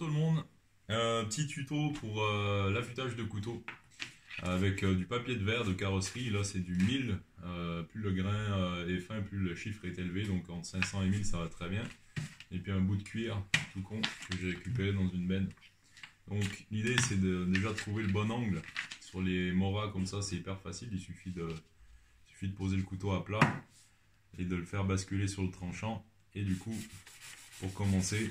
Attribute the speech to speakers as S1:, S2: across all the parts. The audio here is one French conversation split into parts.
S1: tout le monde. Petit tuto pour l'affûtage de couteau avec du papier de verre de carrosserie. Là c'est du 1000. Plus le grain est fin, plus le chiffre est élevé. Donc entre 500 et 1000 ça va très bien. Et puis un bout de cuir tout con que j'ai récupéré dans une benne. Donc l'idée c'est de déjà trouver le bon angle. Sur les moras comme ça c'est hyper facile. Il suffit de poser le couteau à plat et de le faire basculer sur le tranchant. Et du coup, pour commencer,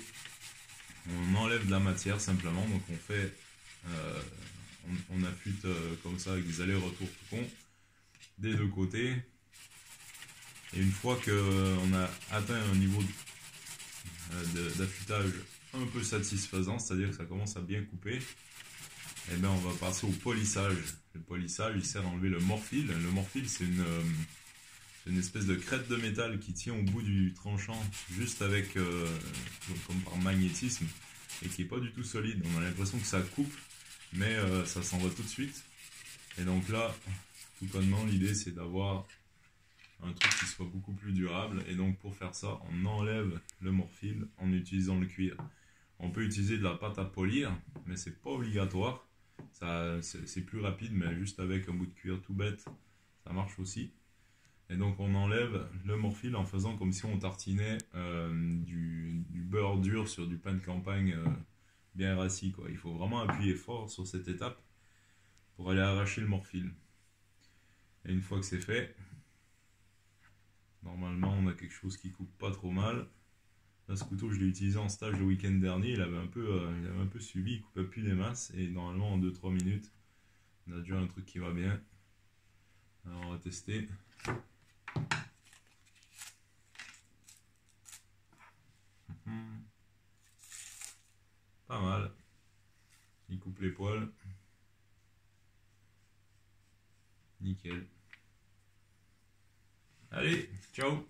S1: on enlève de la matière simplement. Donc on fait, on affûte comme ça avec des allers-retours tout con des deux côtés. Et une fois qu'on a atteint un niveau d'affûtage un peu satisfaisant, c'est-à-dire que ça commence à bien couper, et bien on va passer au polissage. Le polissage, il sert à enlever le morphile. Le morphile, c'est une espèce de crête de métal qui tient au bout du tranchant, juste avec, comme par magnétisme, et qui n'est pas du tout solide. On a l'impression que ça coupe, mais ça s'en va tout de suite. Et donc là, tout connement, l'idée c'est d'avoir un truc qui soit beaucoup plus durable. Et donc pour faire ça, on enlève le morphile en utilisant le cuir. On peut utiliser de la pâte à polir, mais c'est pas obligatoire. C'est plus rapide, mais juste avec un bout de cuir tout bête, ça marche aussi. Et donc on enlève le morphile en faisant comme si on tartinait du beurre dur sur du pain de campagne bien rassis, quoi. Il faut vraiment appuyer fort sur cette étape pour aller arracher le morphile. Et une fois que c'est fait, normalement on a quelque chose qui coupe pas trop mal. Là, ce couteau je l'ai utilisé en stage le week-end dernier, il avait un peu subi, il coupait plus des masses, et normalement en 2-3 minutes on a déjà un truc qui va bien. Alors on va tester. Pas mal. Il coupe les poils. Nickel. Allez, ciao!